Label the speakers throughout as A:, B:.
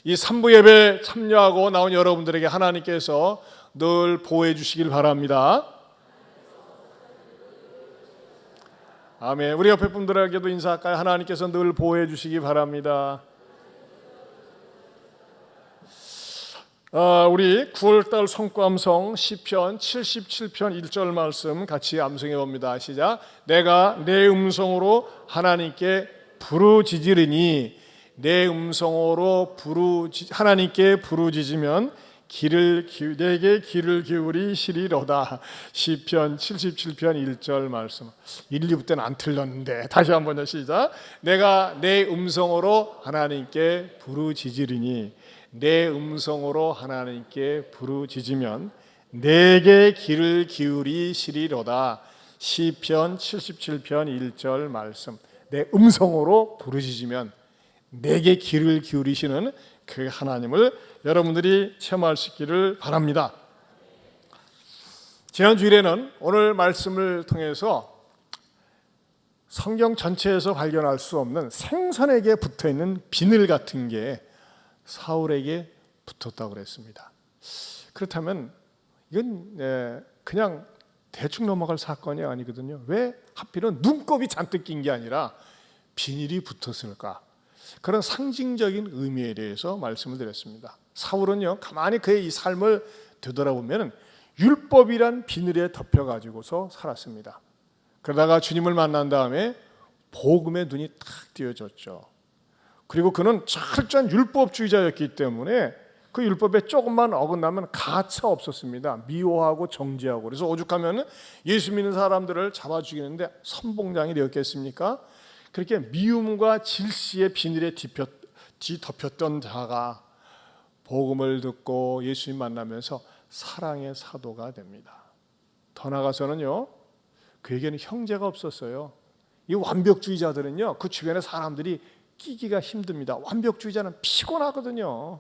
A: 이 3부 예배 참여하고 나온 여러분들에게 하나님께서 늘 보호해 주시길 바랍니다. 아멘. 우리 옆에 분들에게도 인사할까요? 하나님께서 늘 보호해 주시기 바랍니다. 우리 9월달 성과암송 시편 77편 1절 말씀 같이 암송해 봅니다. 시작. 내가 내 음성으로 하나님께 부르짖으리니, 내 음성으로 하나님께 부르짖으면 내게 귀를 기울이시리로다. 시편 77편 1절 말씀. 1, 2부 때는 안 틀렸는데 다시 한번요. 시작. 내가 내 음성으로 하나님께 부르짖으리니, 내 음성으로 하나님께 부르짖으면 내게 귀를 기울이시리로다. 시편 77편 1절 말씀. 내 음성으로 부르짖으면 내게 귀를 기울이시는 그 하나님을 여러분들이 체험할 수 있기를 바랍니다. 지난 주일에는 오늘 말씀을 통해서 성경 전체에서 발견할 수 없는 생선에게 붙어있는 비늘 같은 게 사울에게 붙었다고 그랬습니다. 그렇다면 이건 그냥 대충 넘어갈 사건이 아니거든요. 왜 하필은 눈곱이 잔뜩 낀 게 아니라 비늘이 붙었을까? 그런 상징적인 의미에 대해서 말씀을 드렸습니다. 사울은요, 가만히 그의 이 삶을 되돌아보면 율법이란 비늘에 덮여가지고서 살았습니다. 그러다가 주님을 만난 다음에 복음의 눈이 탁 띄어졌죠. 그리고 그는 철저한 율법주의자였기 때문에 그 율법에 조금만 어긋나면 가차 없었습니다. 미워하고 정죄하고. 그래서 오죽하면 예수 믿는 사람들을 잡아 죽이는데 선봉장이 되었겠습니까? 그렇게 미움과 질시의 비늘에 뒤덮였던 자가 복음을 듣고 예수님 만나면서 사랑의 사도가 됩니다. 더 나아가서는요, 그에게는 형제가 없었어요. 이 완벽주의자들은요, 그 주변의 사람들이 끼기가 힘듭니다. 완벽주의자는 피곤하거든요.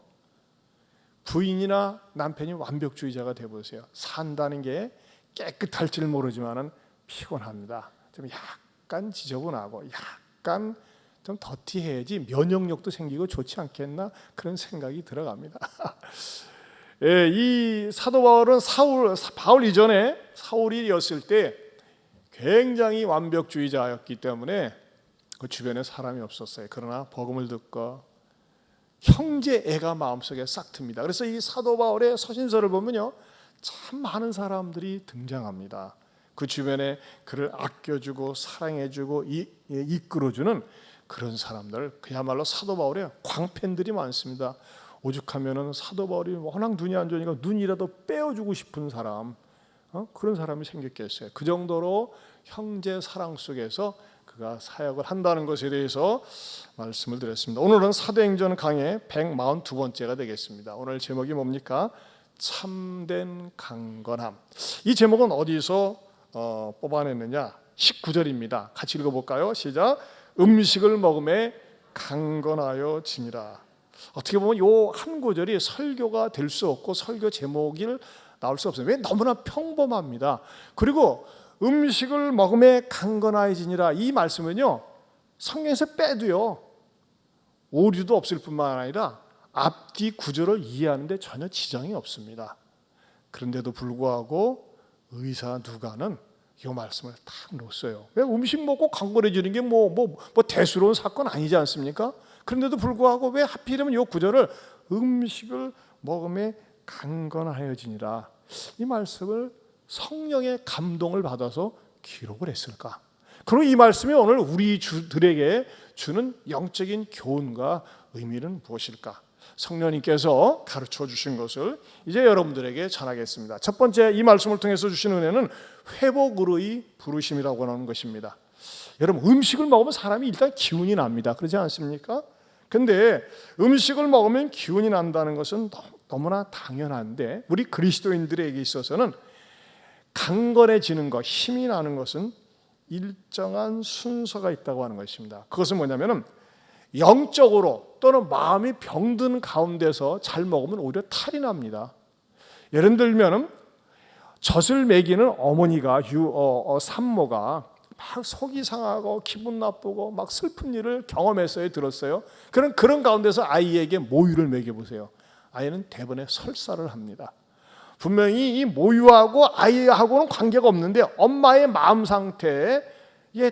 A: 부인이나 남편이 완벽주의자가 되어보세요. 산다는 게 깨끗할지를 모르지만은 피곤합니다. 좀 약간 지저분하고 약간 좀 더티해야지 면역력도 생기고 좋지 않겠나, 그런 생각이 들어갑니다. 예, 이 사도 바울은 바울 이전에 사울이었을 때 굉장히 완벽주의자였기 때문에 그 주변에 사람이 없었어요. 그러나 복음을 듣고 형제 애가 마음속에 싹 틉니다. 그래서 이 사도 바울의 서신서를 보면요, 참 많은 사람들이 등장합니다. 그 주변에 그를 아껴주고 사랑해주고 이끌어주는 그런 사람들, 그야말로 사도 바울의 광팬들이 많습니다. 오죽하면은 사도 바울이 워낙 눈이 안 좋으니까 눈이라도 빼어주고 싶은 사람, 그런 사람이 생겼겠어요. 그 정도로 형제 사랑 속에서 그가 사역을 한다는 것에 대해서 말씀을 드렸습니다. 오늘은 사도행전 강의 142번째가 되겠습니다. 오늘 제목이 뭡니까? 참된 강건함. 이 제목은 어디서 뽑아냈느냐? 19절입니다. 같이 읽어볼까요? 시작. 음식을 먹음에 강건하여 지니라. 어떻게 보면 이 한 구절이 설교가 될 수 없고 설교 제목이 나올 수 없어요. 왜? 너무나 평범합니다. 그리고 음식을 먹음에 강건하여지니라, 이 말씀은요, 성경에서 빼도요 오류도 없을 뿐만 아니라 앞뒤 구절을 이해하는데 전혀 지장이 없습니다. 그런데도 불구하고 의사 누가는 이 말씀을 딱 놓았어요. 왜? 음식 먹고 강건해지는 게 뭐 대수로운 사건 아니지 않습니까? 그런데도 불구하고 왜 하필이면 이 구절을 음식을 먹음에 강건하여지니라, 이 말씀을 성령의 감동을 받아서 기록을 했을까? 그리고 이 말씀이 오늘 우리들에게 주는 영적인 교훈과 의미는 무엇일까? 성령님께서 가르쳐 주신 것을 이제 여러분들에게 전하겠습니다. 첫 번째, 이 말씀을 통해서 주신 은혜는 회복으로의 부르심이라고 하는 것입니다. 여러분, 음식을 먹으면 사람이 일단 기운이 납니다. 그렇지 않습니까? 근데 음식을 먹으면 기운이 난다는 것은 너무나 당연한데, 우리 그리스도인들에게 있어서는 강건해지는 것, 힘이 나는 것은 일정한 순서가 있다고 하는 것입니다. 그것은 뭐냐면은 영적으로 또는 마음이 병든 가운데서 잘 먹으면 오히려 탈이 납니다. 예를 들면은 젖을 먹이는 어머니가 산모가 막 속이 상하고 기분 나쁘고 막 슬픈 일을 경험했어요. 들었어요. 그런 가운데서 아이에게 모유를 먹여보세요. 아이는 대번에 설사를 합니다. 분명히 이 모유하고 아이하고는 관계가 없는데 엄마의 마음 상태에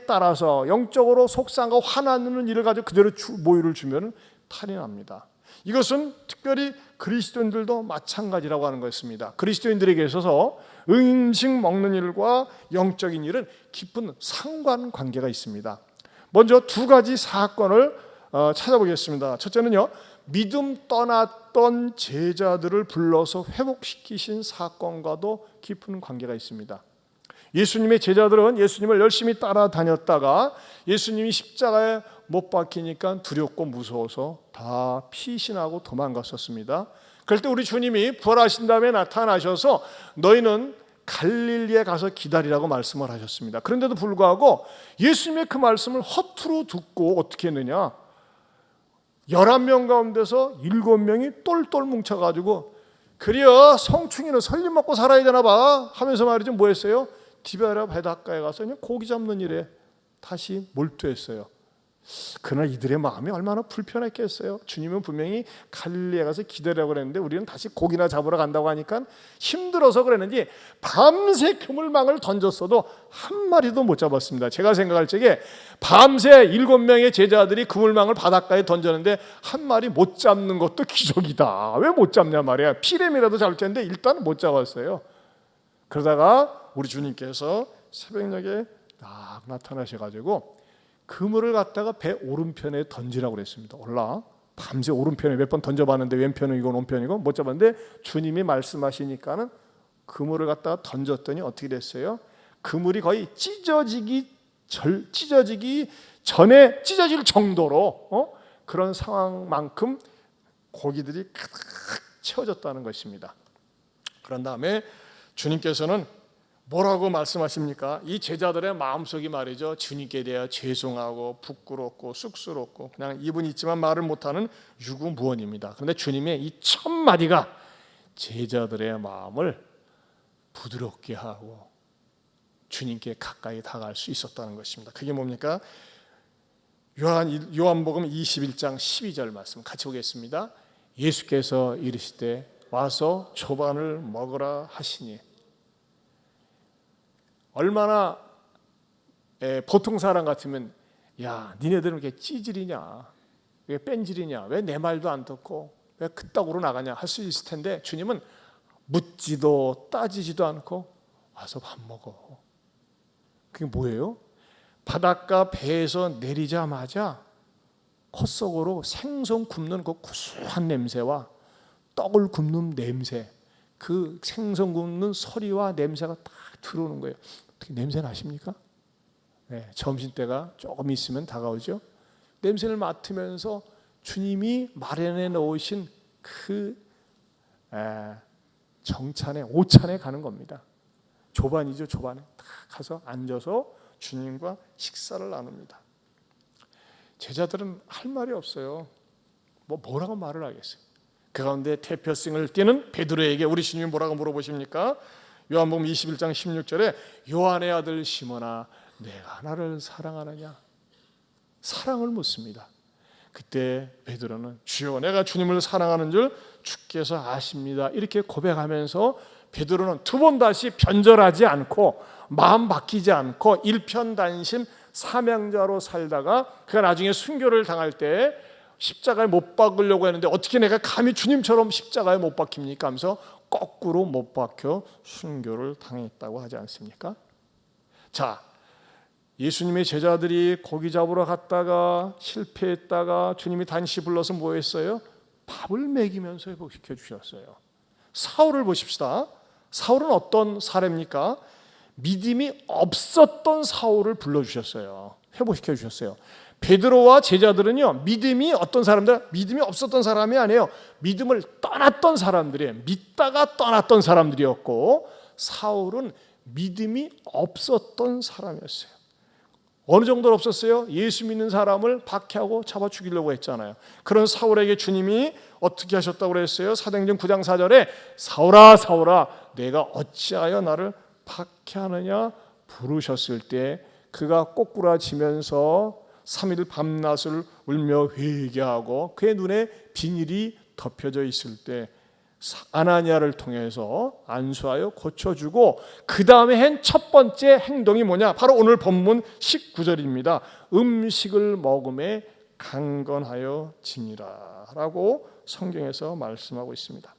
A: 따라서 영적으로 속상하고 화나는 일을 가지고 그대로 모유를 주면 탈이 납니다. 이것은 특별히 그리스도인들도 마찬가지라고 하는 것입니다. 그리스도인들에게 있어서 음식 먹는 일과 영적인 일은 깊은 상관관계가 있습니다. 먼저 두 가지 사건을 찾아보겠습니다. 첫째는요, 믿음 떠났던 제자들을 불러서 회복시키신 사건과도 깊은 관계가 있습니다. 예수님의 제자들은 예수님을 열심히 따라다녔다가 예수님이 십자가에 못 박히니까 두렵고 무서워서 다 피신하고 도망갔었습니다. 그럴 때 우리 주님이 부활하신 다음에 나타나셔서 너희는 갈릴리에 가서 기다리라고 말씀을 하셨습니다. 그런데도 불구하고 예수님의 그 말씀을 허투루 듣고 어떻게 했느냐, 11명 가운데서 7명이 똘똘 뭉쳐가지고 그래요, 성충이는 설림 먹고 살아야 되나 봐 하면서 말이죠, 뭐 했어요? 디베라 바닷가에 가서 그냥 고기 잡는 일에 다시 몰두했어요. 그러나 이들의 마음이 얼마나 불편했겠어요. 주님은 분명히 갈릴리에 가서 기다리라고 그랬는데 우리는 다시 고기나 잡으러 간다고 하니까 힘들어서 그랬는지 밤새 그물망을 던졌어도 한 마리도 못 잡았습니다. 제가 생각할 적에 밤새 7명의 제자들이 그물망을 바닷가에 던졌는데 한 마리 못 잡는 것도 기적이다. 왜 못 잡냐 말이야. 피렘이라도 잡을 텐데 일단 못 잡았어요. 그러다가 우리 주님께서 새벽녘에 딱 나타나셔가지고 그물을 갖다가 배 오른편에 던지라고 그랬습니다. 올라 밤새 오른편에 몇 번 던져봤는데 왼편은 이건 오른편이고 못 잡았는데 주님이 말씀하시니까는 그물을 갖다가 던졌더니 어떻게 됐어요? 그물이 거의 찢어지기 전에 찢어질 정도로 그런 상황만큼 고기들이 가득 채워졌다는 것입니다. 그런 다음에 주님께서는 뭐라고 말씀하십니까? 이 제자들의 마음속이 말이죠, 주님께 대해 죄송하고 부끄럽고 쑥스럽고 그냥 입은 있지만 말을 못하는 유구무원입니다. 그런데 주님의 이 첫 마디가 제자들의 마음을 부드럽게 하고 주님께 가까이 다가갈 수 있었다는 것입니다. 그게 뭡니까? 요한복음 21장 12절 말씀 같이 보겠습니다. 예수께서 이르시되 와서 조반을 먹으라 하시니. 얼마나 보통 사람 같으면 야, 니네들은 왜 찌질이냐, 왜 뺀질이냐, 왜 내 말도 안 듣고 왜 그따구로 나가냐 할 수 있을 텐데 주님은 묻지도 따지지도 않고 와서 밥 먹어. 그게 뭐예요? 바닷가 배에서 내리자마자 콧속으로 생선 굽는 그 구수한 냄새와 떡을 굽는 냄새, 그 생선 굽는 소리와 냄새가 딱 들어오는 거예요. 어떻게 냄새 나십니까? 네, 점심때가 조금 있으면 다가오죠. 냄새를 맡으면서 주님이 마련해 놓으신 그 정찬에 오찬에 가는 겁니다. 조반이죠. 조반에 딱 가서 앉아서 주님과 식사를 나눕니다. 제자들은 할 말이 없어요. 뭐라고 말을 하겠어요. 그 가운데 대표성을 띠는 베드로에게 우리 주님이 뭐라고 물어보십니까? 요한복음 21장 16절에 요한의 아들 시몬아, 내가 나를 사랑하느냐? 사랑을 묻습니다. 그때 베드로는 주여, 내가 주님을 사랑하는 줄 주께서 아십니다. 이렇게 고백하면서 베드로는 두 번 다시 변절하지 않고 마음 바뀌지 않고 일편단심 사명자로 살다가 그가 나중에 순교를 당할 때 십자가에 못 박으려고 했는데 어떻게 내가 감히 주님처럼 십자가에 못 박힙니까 하면서 거꾸로 못 박혀 순교를 당했다고 하지 않습니까? 자, 예수님의 제자들이 고기 잡으러 갔다가 실패했다가 주님이 단시 불러서 뭐 했어요? 밥을 먹이면서 회복시켜 주셨어요. 사울을 보십시다. 사울은 어떤 사람입니까? 믿음이 없었던 사울을 불러주셨어요. 회복시켜 주셨어요. 베드로와 제자들은요, 믿음이 어떤 사람들? 믿음이 없었던 사람이 아니에요. 믿음을 떠났던 사람들이에요. 믿다가 떠났던 사람들이었고, 사울은 믿음이 없었던 사람이었어요. 어느 정도로 없었어요? 예수 믿는 사람을 박해하고 잡아 죽이려고 했잖아요. 그런 사울에게 주님이 어떻게 하셨다고 그랬어요? 사도행전 9장 4절에 사울아 사울아 내가 어찌하여 나를 박해하느냐 부르셨을 때 그가 꼬꾸라지면서 3일 밤낮을 울며 회개하고 그의 눈에 비닐이 덮여져 있을 때 아나니아를 통해서 안수하여 고쳐주고 그 다음에 한 첫 번째 행동이 뭐냐? 바로 오늘 본문 19절입니다. 음식을 먹음에 강건하여 지니라 라고 성경에서 말씀하고 있습니다.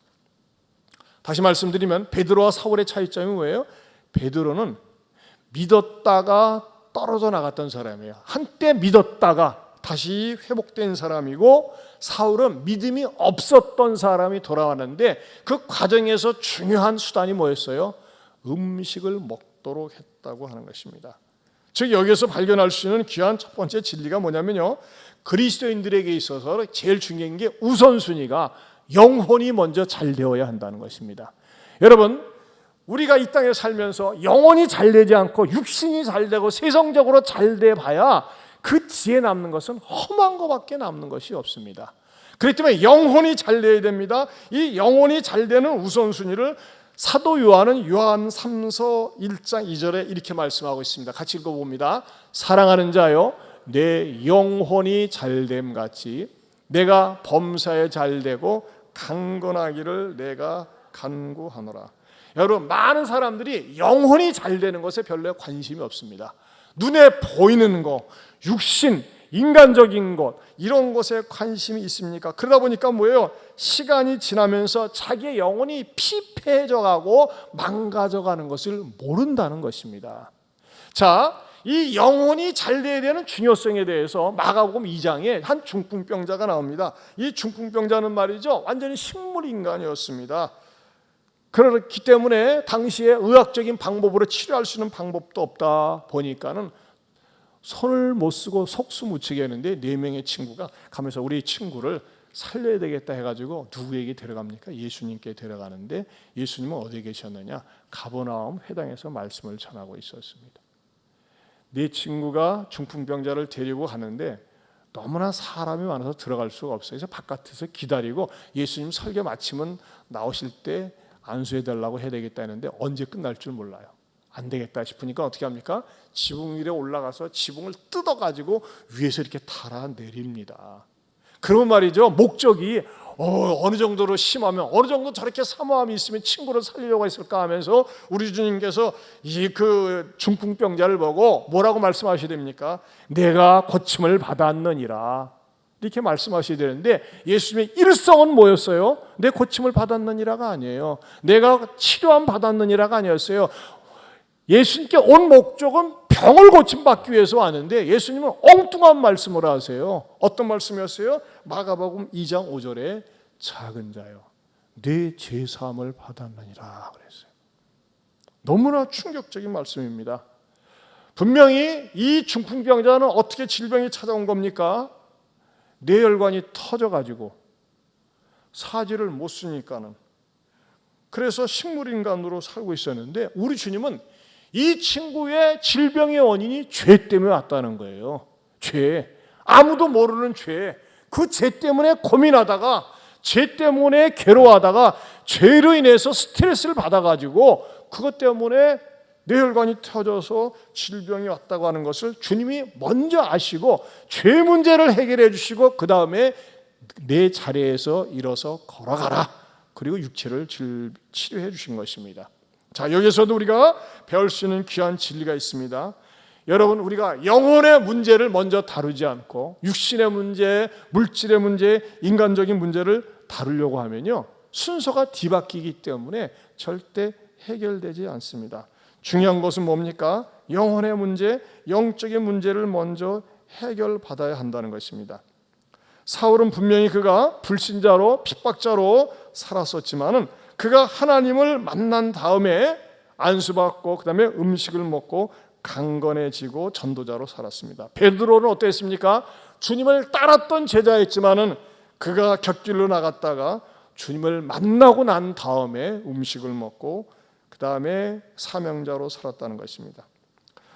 A: 다시 말씀드리면 베드로와 사울의 차이점이 뭐예요? 베드로는 믿었다가 떨어져 나갔던 사람이에요. 한때 믿었다가 다시 회복된 사람이고, 사울은 믿음이 없었던 사람이 돌아왔는데 그 과정에서 중요한 수단이 뭐였어요? 음식을 먹도록 했다고 하는 것입니다. 즉 여기서 발견할 수 있는 귀한 첫 번째 진리가 뭐냐면요, 그리스도인들에게 있어서 제일 중요한 게 우선순위가 영혼이 먼저 잘 되어야 한다는 것입니다. 여러분, 우리가 이 땅에 살면서 영혼이 잘 되지 않고 육신이 잘 되고 세상적으로 잘 돼 봐야 그 뒤에 남는 것은 험한 것밖에 남는 것이 없습니다. 그렇기 때문에 영혼이 잘 돼야 됩니다. 이 영혼이 잘 되는 우선순위를 사도 요한은 요한 3서 1장 2절에 이렇게 말씀하고 있습니다. 같이 읽어봅니다. 사랑하는 자여, 내 영혼이 잘됨 같이 내가 범사에 잘되고 강건하기를 내가 간구하노라. 여러분, 많은 사람들이 영혼이 잘 되는 것에 별로 관심이 없습니다. 눈에 보이는 것, 육신, 인간적인 것, 이런 것에 관심이 있습니까? 그러다 보니까 뭐예요? 시간이 지나면서 자기의 영혼이 피폐해져가고 망가져가는 것을 모른다는 것입니다. 자, 이 영혼이 잘 돼야 되는 중요성에 대해서 마가복음 2장에 한 중풍병자가 나옵니다. 이 중풍병자는 말이죠, 완전히 식물인간이었습니다. 그렇기 때문에 당시에 의학적인 방법으로 치료할 수 있는 방법도 없다 보니까는 손을 못 쓰고 속수무책이 했는데 4명의 친구가 가면서 우리 친구를 살려야 되겠다 해가지고 누구에게 데려갑니까? 예수님께 데려가는데 예수님은 어디에 계셨느냐? 가버나움 회당에서 말씀을 전하고 있었습니다. 4친구가 중풍병자를 데리고 가는데 너무나 사람이 많아서 들어갈 수가 없어요. 그래서 바깥에서 기다리고 예수님 설교 마치면 나오실 때 안수해달라고 해야 되겠다 했는데 언제 끝날 줄 몰라요. 안 되겠다 싶으니까 어떻게 합니까? 지붕 위에 올라가서 지붕을 뜯어가지고 위에서 이렇게 달아내립니다. 그러면 말이죠, 목적이 어느 정도로 심하면, 어느 정도 저렇게 사모함이 있으면 친구를 살리려고 했을까 하면서 우리 주님께서 이 그 중풍병자를 보고 뭐라고 말씀하셔야 됩니까? 내가 고침을 받았느니라, 이렇게 말씀하셔야 되는데 예수님의 일성은 뭐였어요? 내 고침을 받았느니라가 아니에요. 내가 치료함 받았느니라가 아니었어요. 예수님께 온 목적은 병을 고침받기 위해서 왔는데 예수님은 엉뚱한 말씀을 하세요. 어떤 말씀이었어요? 마가복음 2장 5절에 작은 자여, 내 죄사함을 받았느니라 그랬어요. 너무나 충격적인 말씀입니다. 분명히 이 중풍병자는 어떻게 질병이 찾아온 겁니까? 뇌혈관이 터져가지고 사지를 못 쓰니까는, 그래서 식물인간으로 살고 있었는데 우리 주님은 이 친구의 질병의 원인이 죄 때문에 왔다는 거예요. 죄, 아무도 모르는 죄, 그 죄 때문에 고민하다가, 죄 때문에 괴로워하다가 죄로 인해서 스트레스를 받아가지고 그것 때문에 뇌혈관이 터져서 질병이 왔다고 하는 것을 주님이 먼저 아시고 죄 문제를 해결해 주시고 그 다음에 내 자리에서 일어서 걸어가라, 그리고 육체를 치료해 주신 것입니다. 자, 여기서도 우리가 배울 수 있는 귀한 진리가 있습니다. 여러분, 우리가 영혼의 문제를 먼저 다루지 않고 육신의 문제, 물질의 문제, 인간적인 문제를 다루려고 하면요, 순서가 뒤바뀌기 때문에 절대 해결되지 않습니다. 중요한 것은 뭡니까? 영혼의 문제, 영적인 문제를 먼저 해결받아야 한다는 것입니다. 사울은 분명히 그가 불신자로 핍박자로 살았었지만은 그가 하나님을 만난 다음에 안수받고 그 다음에 음식을 먹고 강건해지고 전도자로 살았습니다. 베드로는 어땠습니까? 주님을 따랐던 제자였지만은 그가 곁길로 나갔다가 주님을 만나고 난 다음에 음식을 먹고 그 다음에 사명자로 살았다는 것입니다.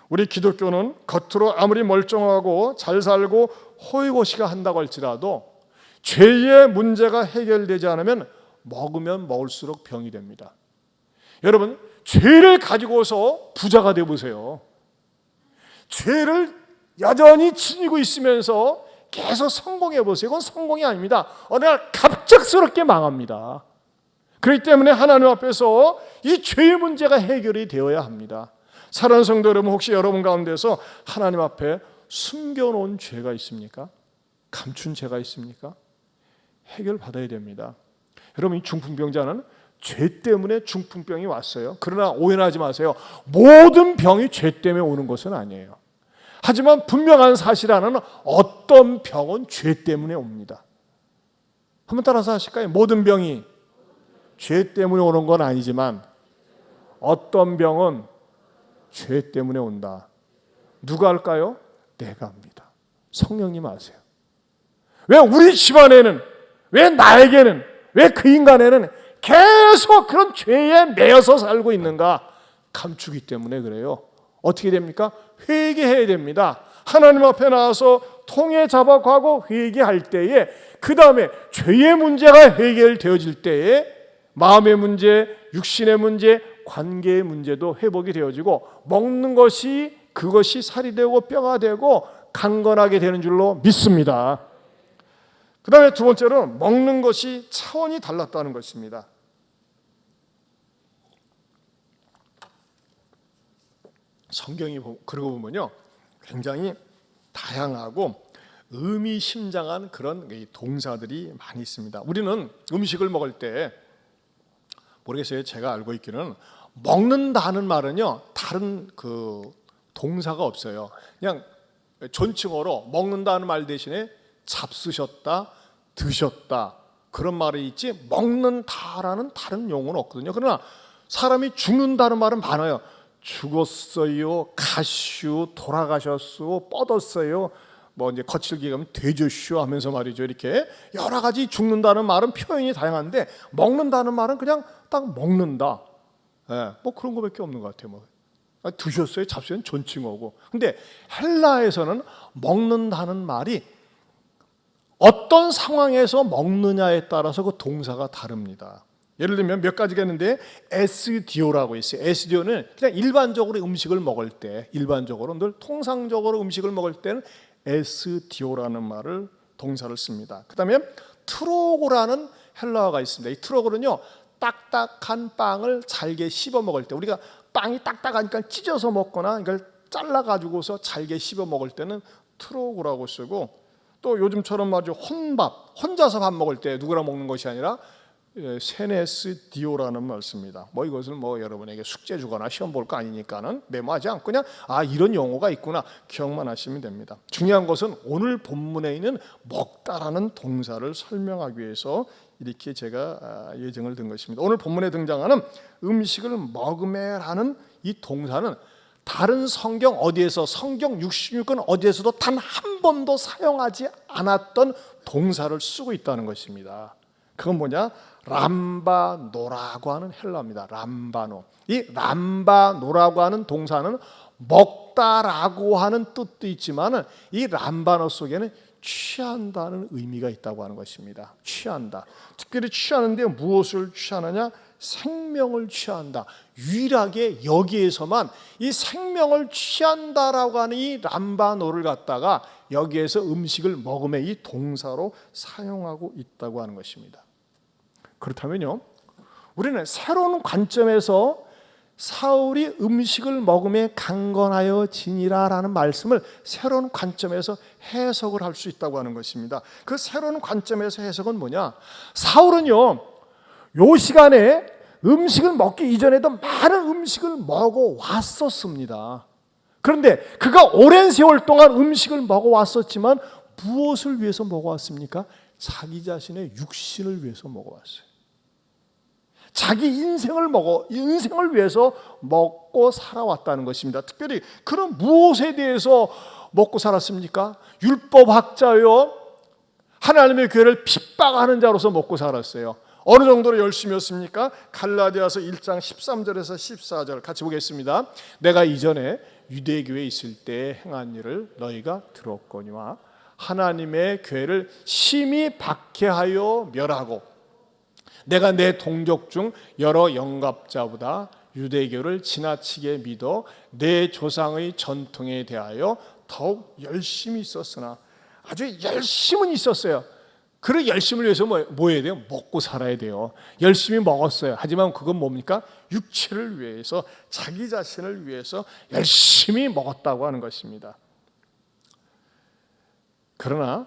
A: 우리 기독교는 겉으로 아무리 멀쩡하고 잘 살고 호의고시가 한다고 할지라도 죄의 문제가 해결되지 않으면 먹으면 먹을수록 병이 됩니다. 여러분, 죄를 가지고서 부자가 되어보세요. 죄를 여전히 지니고 있으면서 계속 성공해 보세요. 이건 성공이 아닙니다. 어느 날 갑작스럽게 망합니다. 그렇기 때문에 하나님 앞에서 이 죄의 문제가 해결이 되어야 합니다. 사랑하는 성도 여러분, 혹시 여러분 가운데서 하나님 앞에 숨겨놓은 죄가 있습니까? 감춘 죄가 있습니까? 해결받아야 됩니다. 여러분, 이 중풍병자는 죄 때문에 중풍병이 왔어요. 그러나 오해하지 마세요. 모든 병이 죄 때문에 오는 것은 아니에요. 하지만 분명한 사실 하나는 어떤 병은 죄 때문에 옵니다. 한번 따라서 하실까요? 모든 병이 죄 때문에 오는 건 아니지만 어떤 병은 죄 때문에 온다. 누가 할까요? 내가 합니다. 성령님 아세요. 왜 우리 집안에는, 왜 나에게는, 왜 그 인간에는 계속 그런 죄에 매여서 살고 있는가? 감추기 때문에 그래요. 어떻게 됩니까? 회개해야 됩니다. 하나님 앞에 나와서 통에 잡아가고 회개할 때에, 그 다음에 죄의 문제가 해결되어질 때에 마음의 문제, 육신의 문제, 관계의 문제도 회복이 되어지고 먹는 것이, 그것이 살이 되고 뼈가 되고 강건하게 되는 줄로 믿습니다. 그 다음에 두 번째로는 먹는 것이 차원이 달랐다는 것입니다. 성경이 그러고 보면요, 굉장히 다양하고 의미심장한 그런 동사들이 많이 있습니다. 우리는 음식을 먹을 때, 모르겠어요, 제가 알고 있기는 먹는다는 말은요 다른 그 동사가 없어요. 그냥 존칭어로 먹는다는 말 대신에 잡수셨다, 드셨다, 그런 말이 있지 먹는다라는 다른 용어는 없거든요. 그러나 사람이 죽는다는 말은 많아요. 죽었어요, 가슈, 돌아가셨어, 뻗었어요, 뭐 이제 거칠게 가면 되졌슈 하면서 말이죠. 이렇게 여러 가지 죽는다는 말은 표현이 다양한데 먹는다는 말은 그냥 딱 먹는다. 뭐 그런 거밖에 없는 것 같아요. 뭐 드셨어요, 잡수는 존칭어고. 근데 헬라에서는 먹는다는 말이 어떤 상황에서 먹느냐에 따라서 그 동사가 다릅니다. 예를 들면 몇 가지가 있는데 에스디오라고 있어요. 에스디오는 그냥 일반적으로 음식을 먹을 때, 일반적으로 늘 통상적으로 음식을 먹을 때는 에스디오라는 말을, 동사를 씁니다. 그 다음에 트로고라는 헬라어가 있습니다. 이 트로고는요, 딱딱한 빵을 잘게 씹어 먹을 때, 우리가 빵이 딱딱하니까 찢어서 먹거나 이걸 잘라가지고서 잘게 씹어 먹을 때는 트로고라고 쓰고, 또 요즘처럼 말이죠, 혼밥, 혼자서 밥 먹을 때 누구랑 먹는 것이 아니라 세네스 디오라는 말 씁니다. 뭐 이것을 뭐 여러분에게 숙제 주거나 시험 볼 거 아니니까는 메모하지 않고 그냥 이런 용어가 있구나 기억만 하시면 됩니다. 중요한 것은 오늘 본문에 있는 먹다라는 동사를 설명하기 위해서 이렇게 제가 예정을 든 것입니다. 오늘 본문에 등장하는 음식을 먹으매라는 이 동사는 다른 성경 어디에서, 성경 66권 어디에서도 단 한 번도 사용하지 않았던 동사를 쓰고 있다는 것입니다. 그건 뭐냐? 람바노라고 하는 헬라어입니다. 람바노. 이 람바노라고 하는 동사는 먹다라고 하는 뜻도 있지만 이 람바노 속에는 취한다는 의미가 있다고 하는 것입니다. 취한다. 특별히 취하는데 무엇을 취하느냐? 생명을 취한다. 유일하게 여기에서만 이 생명을 취한다라고 하는 이 람바노를 갖다가 여기에서 음식을 먹음의 이 동사로 사용하고 있다고 하는 것입니다. 그렇다면요, 우리는 새로운 관점에서 사울이 음식을 먹음에 강건하여 지니라라는 말씀을 새로운 관점에서 해석을 할 수 있다고 하는 것입니다. 그 새로운 관점에서 해석은 뭐냐? 사울은요, 요 시간에 음식을 먹기 이전에도 많은 음식을 먹어 왔었습니다. 그런데 그가 오랜 세월 동안 음식을 먹어 왔었지만 무엇을 위해서 먹어 왔습니까? 자기 자신의 육신을 위해서 먹어 왔어요. 자기 인생을 위해서 먹고 살아왔다는 것입니다. 특별히 그런 무엇에 대해서 먹고 살았습니까? 율법학자요, 하나님의 교회를 핍박하는 자로서 먹고 살았어요. 어느 정도로 열심이었습니까? 갈라디아서 1장 13절에서 14절 같이 보겠습니다. 내가 이전에 유대교회에 있을 때 행한 일을 너희가 들었거니와 하나님의 교회를 심히 박해하여 멸하고 내가 내 동족 중 여러 영갑자보다 유대교를 지나치게 믿어 내 조상의 전통에 대하여 더욱 열심히 있었으나, 아주 열심은 있었어요. 그 열심을 위해서 뭐 해야 돼요? 먹고 살아야 돼요. 열심히 먹었어요. 하지만 그건 뭡니까? 육체를 위해서, 자기 자신을 위해서 열심히 먹었다고 하는 것입니다. 그러나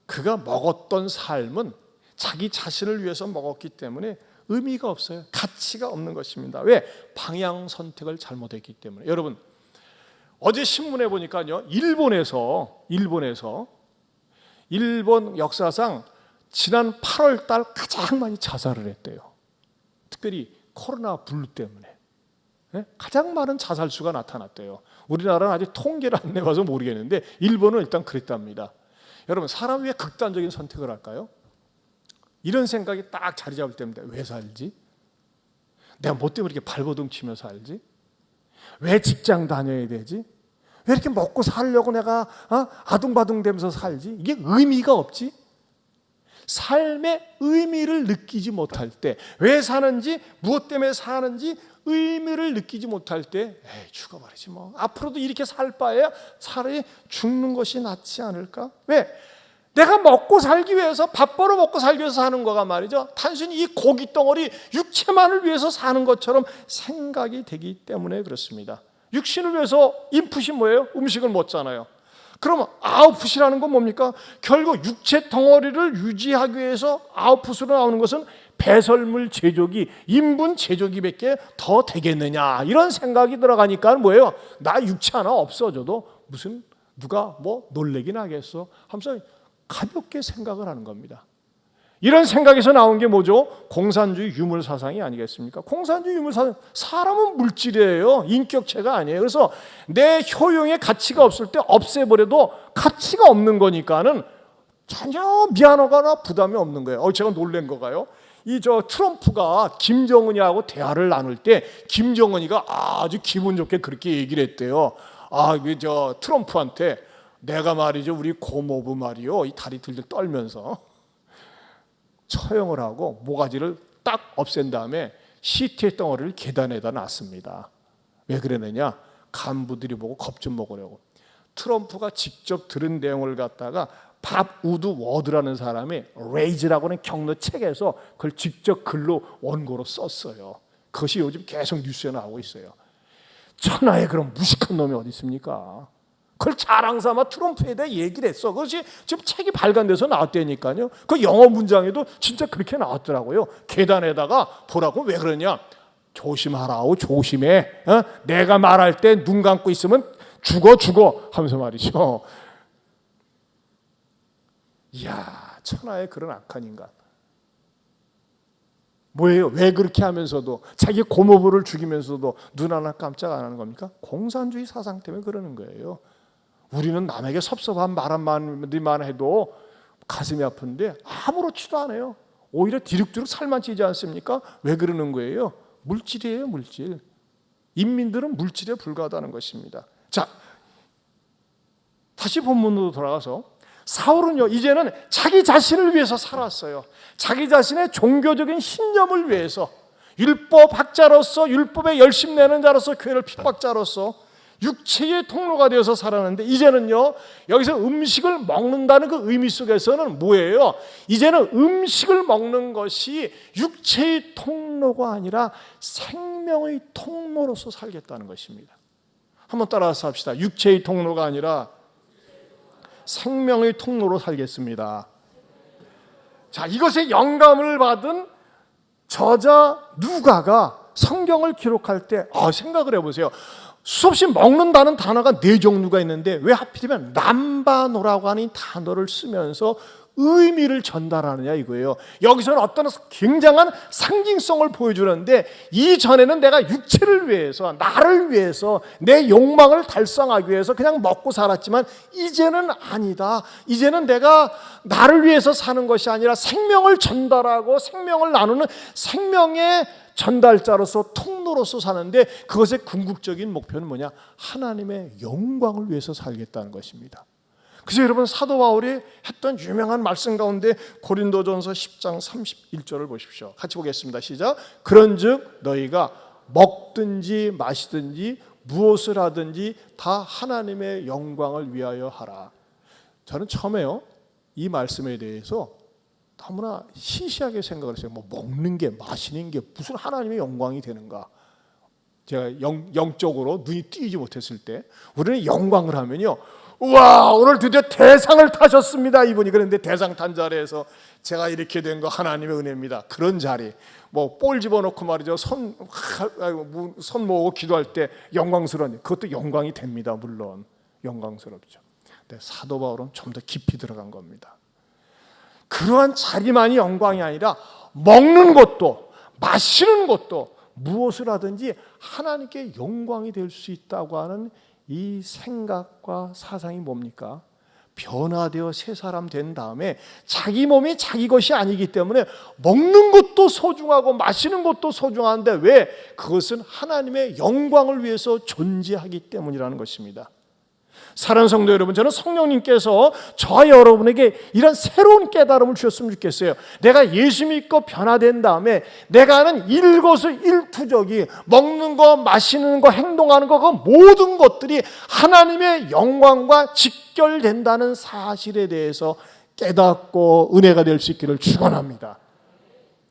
A: 그가 먹었던 삶은 자기 자신을 위해서 먹었기 때문에 의미가 없어요. 가치가 없는 것입니다. 왜? 방향 선택을 잘못했기 때문에. 여러분, 어제 신문에 보니까요, 일본 역사상 지난 8월 달 가장 많이 자살을 했대요. 특별히 코로나 블루 때문에 가장 많은 자살수가 나타났대요. 우리나라는 아직 통계를 안 내봐서 모르겠는데 일본은 일단 그랬답니다. 여러분, 사람이 왜 극단적인 선택을 할까요? 이런 생각이 딱 자리 잡을 때입니다. 왜 살지? 내가 뭐 때문에 이렇게 발버둥 치며 살지? 왜 직장 다녀야 되지? 왜 이렇게 먹고 살려고 내가 아둥바둥 되면서 살지? 이게 의미가 없지? 삶의 의미를 느끼지 못할 때, 왜 사는지, 무엇 때문에 사는지 의미를 느끼지 못할 때, 죽어버리지 뭐. 앞으로도 이렇게 살 바에야 차라리 죽는 것이 낫지 않을까? 왜? 내가 먹고 살기 위해서, 밥 벌어 먹고 살기 위해서 사는 거가 말이죠. 단순히 이 고기 덩어리 육체만을 위해서 사는 것처럼 생각이 되기 때문에 그렇습니다. 육신을 위해서 인풋이 뭐예요? 음식을 먹잖아요. 그러면 아웃풋이라는 건 뭡니까? 결국 육체 덩어리를 유지하기 위해서 아웃풋으로 나오는 것은 배설물 제조기, 인분 제조기밖에 더 되겠느냐, 이런 생각이 들어가니까 뭐예요? 나 육체 하나 없어져도 무슨 누가 뭐 놀래긴 하겠어 하면서 가볍게 생각을 하는 겁니다. 이런 생각에서 나온 게 뭐죠? 공산주의 유물 사상이 아니겠습니까? 공산주의 유물 사상, 사람은 물질이에요. 인격체가 아니에요. 그래서 내 효용에 가치가 없을 때 없애버려도 가치가 없는 거니까는 전혀 미안하거나 부담이 없는 거예요. 제가 놀란 거가요, 트럼프가 김정은이하고 대화를 나눌 때 김정은이가 아주 기분 좋게 그렇게 얘기를 했대요. 트럼프한테 내가 말이죠, 우리 고모부 말이요, 이 다리 들들 떨면서 처형을 하고 모가지를 딱 없앤 다음에 시체 덩어리를 계단에다 놨습니다. 왜 그러느냐? 간부들이 보고 겁 좀 먹으려고. 트럼프가 직접 들은 내용을 갖다가 밥 우드 워드라는 사람이 레이즈라고 하는 경로 책에서 그걸 직접 글로 원고로 썼어요. 그것이 요즘 계속 뉴스에 나오고 있어요. 천하에 그런 무식한 놈이 어디 있습니까? 그걸 자랑삼아 트럼프에 대해 얘기를 했어. 그것이 지금 책이 발간돼서 나왔다니까요. 그 영어 문장에도 진짜 그렇게 나왔더라고요. 계단에다가 보라고. 왜 그러냐? 조심하라고, 조심해. 내가 말할 때 눈 감고 있으면 죽어 하면서 말이죠. 이야, 천하에 그런 악한 인간. 뭐예요? 왜 그렇게 하면서도 자기 고모부를 죽이면서도 눈 하나 깜짝 안 하는 겁니까? 공산주의 사상 때문에 그러는 거예요. 우리는 남에게 섭섭한 말 한마디만 해도 가슴이 아픈데 아무렇지도 않아요. 오히려 디룩디룩 살만 찌지 않습니까? 왜 그러는 거예요? 물질이에요, 물질. 인민들은 물질에 불과하다는 것입니다. 자, 다시 본문으로 돌아가서 사울은요, 이제는 자기 자신을 위해서 살았어요. 자기 자신의 종교적인 신념을 위해서, 율법학자로서, 율법에 열심 내는 자로서, 교회를 핍박자로서 육체의 통로가 되어서 살았는데, 이제는요, 여기서 음식을 먹는다는 그 의미 속에서는 뭐예요? 이제는 음식을 먹는 것이 육체의 통로가 아니라 생명의 통로로서 살겠다는 것입니다. 한번 따라서 합시다. 육체의 통로가 아니라 생명의 통로로 살겠습니다. 자, 이것에 영감을 받은 저자 누가가 성경을 기록할 때 생각을 해보세요. 수없이 먹는다는 단어가 4종류가 있는데 왜 하필이면 람바노라고 하는 단어를 쓰면서 의미를 전달하느냐 이거예요. 여기서는 어떤 굉장한 상징성을 보여주는데, 이전에는 내가 육체를 위해서, 나를 위해서, 내 욕망을 달성하기 위해서 그냥 먹고 살았지만 이제는 아니다. 이제는 내가 나를 위해서 사는 것이 아니라 생명을 전달하고 생명을 나누는 생명의 전달자로서, 통로로서 사는데, 그것의 궁극적인 목표는 뭐냐? 하나님의 영광을 위해서 살겠다는 것입니다. 그래서 여러분, 사도 바울이 했던 유명한 말씀 가운데 고린도전서 10장 31절을 보십시오. 같이 보겠습니다. 시작. 그런즉 너희가 먹든지 마시든지 무엇을 하든지 다 하나님의 영광을 위하여 하라. 저는 처음에요, 이 말씀에 대해서 너무나 시시하게 생각을 했어요. 뭐 먹는 게 마시는 게 무슨 하나님의 영광이 되는가. 제가 영적으로 눈이 띄지 못했을 때 우리는 영광을 하면요, 우와 오늘 드디어 대상을 타셨습니다 이분이. 그런데 대상 탄 자리에서 제가 이렇게 된 거 하나님의 은혜입니다. 그런 자리, 뭐 볼 집어넣고 말이죠, 손 모으고 기도할 때 영광스러운, 그것도 영광이 됩니다. 물론 영광스럽죠. 근데 사도 바울은 좀 더 깊이 들어간 겁니다. 그러한 자리만이 영광이 아니라 먹는 것도 마시는 것도 무엇을 하든지 하나님께 영광이 될 수 있다고 하는 이 생각과 사상이 뭡니까? 변화되어 새 사람 된 다음에 자기 몸이 자기 것이 아니기 때문에 먹는 것도 소중하고 마시는 것도 소중한데 왜? 그것은 하나님의 영광을 위해서 존재하기 때문이라는 것입니다. 사랑하는 성도 여러분, 저는 성령님께서 저와 여러분에게 이런 새로운 깨달음을 주셨으면 좋겠어요. 내가 예수 믿고 변화된 다음에 내가 하는 일거수일투족이 먹는 거, 마시는 거, 행동하는 거, 그 모든 것들이 하나님의 영광과 직결된다는 사실에 대해서 깨닫고 은혜가 될 수 있기를 축원합니다.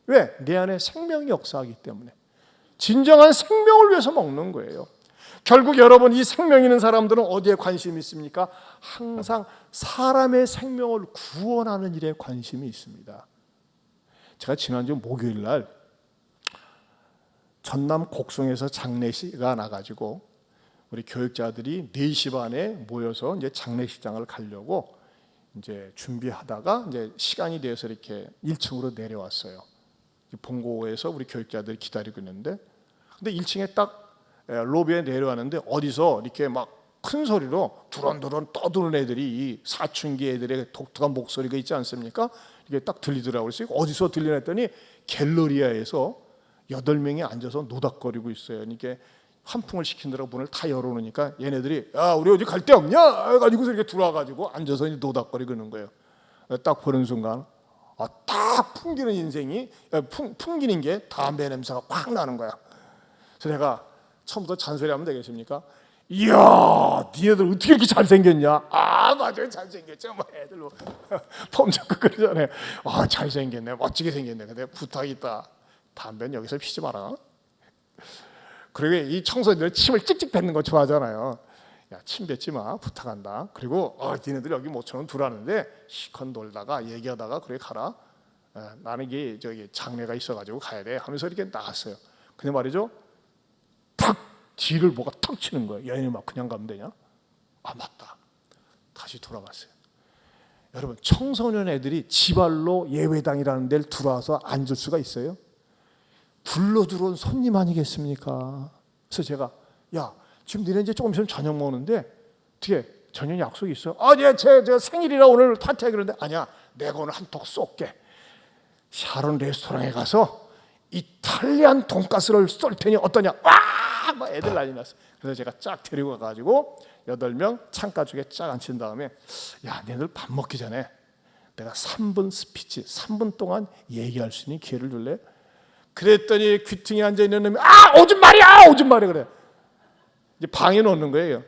A: 왜? 내 안에 생명이 역사하기 때문에. 진정한 생명을 위해서 먹는 거예요. 결국 여러분, 이 생명 있는 사람들은 어디에 관심이 있습니까? 항상 사람의 생명을 구원하는 일에 관심이 있습니다. 제가 지난주 목요일 날 전남 곡성에서 장례식가 나가지고 우리 교육자들이 4시 반에 모여서 이제 장례식장을 가려고 이제 준비하다가 이제 시간이 돼서 이렇게 1층으로 내려왔어요. 본고에서 우리 교육자들이 기다리고 있는데, 근데 1층에 딱 로비에 내려왔는데 어디서 이렇게 막 큰 소리로 두런두런 떠드는 애들이, 이 사춘기 애들의 독특한 목소리가 있지 않습니까? 이게 딱 들리더라고요. 그래서 어디서 들리나 했더니 갤러리아에서 8명이 앉아서 노닥거리고 있어요. 이게 환풍을 시키느라고 문을 다 열어놓으니까 얘네들이 야 우리 어디 갈 데 없냐? 해가지고서 이렇게 들어와가지고 앉아서 앉아서 그러는 거예요. 딱 보는 순간 딱 풍기는 인생이 풍기는 게 담배 냄새가 확 나는 거야. 그래서 내가 처음부터 잔소리하면 되겠습니까? 이야, 니네들 어떻게 이렇게 잘생겼냐? 아, 맞아요, 잘생겼죠. 뭐 애들 폼 잡고 그러잖아요. 아, 잘생겼네, 멋지게 생겼네. 근데 부탁이 있다. 담배는 여기서 피지 마라. 그리고 이 청소년들 침을 찍찍 뱉는 거 좋아하잖아요. 야, 침 뱉지 마, 부탁한다. 그리고 니네들 여기 모처럼 들어왔는데 시컨 놀다가 얘기하다가 그래 가라. 나는 이게 저기 장례가 있어가지고 가야 돼. 하면서 이렇게 나갔어요. 근데 말이죠, 탁 뒤를 뭐가 탁 치는 거예요. 얘네 막 그냥 가면 되냐? 아, 맞다. 다시 돌아갔어요. 여러분, 청소년 애들이 지발로 예배당이라는 데를 들어와서 앉을 수가 있어요? 불러 들어온 손님 아니겠습니까? 그래서 제가 야, 지금 너네 이제 조금 있으면 저녁 먹는데 어떻게 저녁 약속이 있어요? 아, 제 생일이라 오늘 파티하기 그러는데 아니야, 내가 오늘 한턱 쏠게. 샤론 레스토랑에 가서 이탈리안 돈가스를 쏠 테니 어떠냐? 와! 막 애들 난리 났어. 그래서 제가 쫙 데리고 가가지고 8명 창가 쪽에 쫙 앉힌 다음에 야, 너희들 밥 먹기 전에 내가 3분 스피치, 3분 동안 얘기할 수 있는 기회를 줄래? 그랬더니 귀퉁이 앉아있는 놈이 오줌 말이야, 오줌 말이야 그래. 이제 방에 놓는 거예요.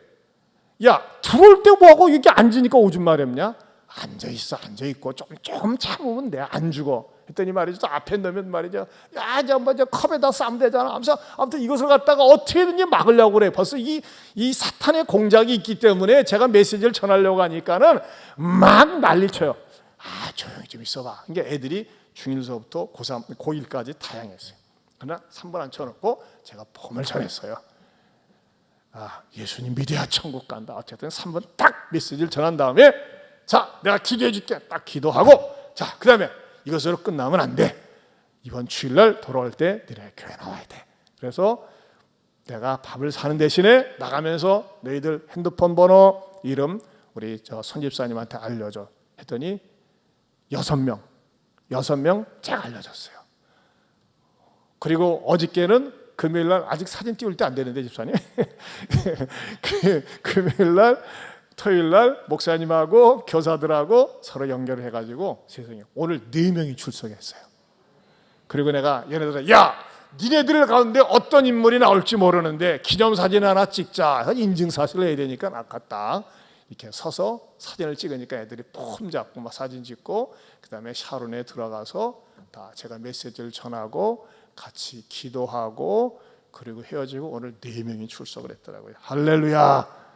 A: 야, 들어올 때 뭐하고 이렇게 앉으니까 오줌 말이었냐? 앉아있어, 앉아있고 좀 참으면 돼, 안 죽어. 했더니 말이죠, 또 앞에 넣으면 말이죠, 야, 저 컵에다 싸면 되잖아. 아무튼 이것을 갖다가 어떻게든지 막으려고 그래. 벌써 이 사탄의 공작이 있기 때문에 제가 메시지를 전하려고 하니까는 막 난리 쳐요. 아, 조용히 좀 있어봐. 그러니까 애들이 중1서부터 고3, 고1까지 다양했어요. 그러나 3번 앉혀놓고 제가 복음을 전했어요. 아, 예수님 믿어야 천국 간다. 어쨌든 3번 딱 메시지를 전한 다음에 자, 내가 기도해 줄게. 딱 기도하고 자, 그 다음에 이것으로 끝나면 안 돼. 이번 주일날 돌아올 때 너네 교회 나와야 돼. 그래서 내가 밥을 사는 대신에 나가면서 너희들 핸드폰 번호, 이름 우리 손 집사님한테 알려줘. 했더니 6명 제가 알려줬어요. 그리고 어저께는 금요일날 아직 사진 띄울 때 안 되는데 집사님 금요일날 토요일날 목사님하고 교사들하고 서로 연결을 해가지고 세상에 오늘 4명이 출석했어요. 그리고 내가 얘네들 야, 니네들 가운데 어떤 인물이 나올지 모르는데 기념사진 하나 찍자. 인증사진을 해야 되니까 아깝다. 이렇게 서서 사진을 찍으니까 애들이 폼 잡고 막 사진 찍고, 그 다음에 샤론에 들어가서 다 제가 메시지를 전하고 같이 기도하고, 그리고 헤어지고 오늘 4명이 출석을 했더라고요. 할렐루야.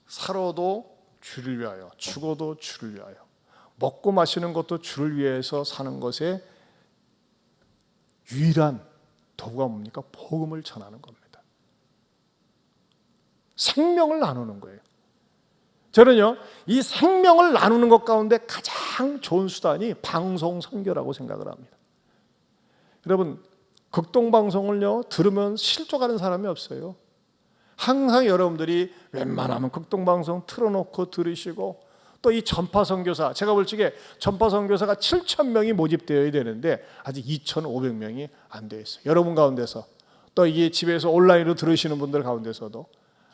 A: 살아도 주를 위하여, 죽어도 주를 위하여, 먹고 마시는 것도 주를 위해서 사는 것의 유일한 도구가 뭡니까? 복음을 전하는 겁니다. 생명을 나누는 거예요. 저는요, 이 생명을 나누는 것 가운데 가장 좋은 수단이 방송 선교라고 생각을 합니다. 여러분, 극동방송을요 들으면 실족하는 사람이 없어요. 항상 여러분들이 웬만하면 극동방송 틀어놓고 들으시고, 또 이 전파선교사, 제가 볼 적에 전파선교사가 7,000명이 모집되어야 되는데 아직 2,500명이 안 되어 있어요. 여러분 가운데서, 또 이게 집에서 온라인으로 들으시는 분들 가운데서도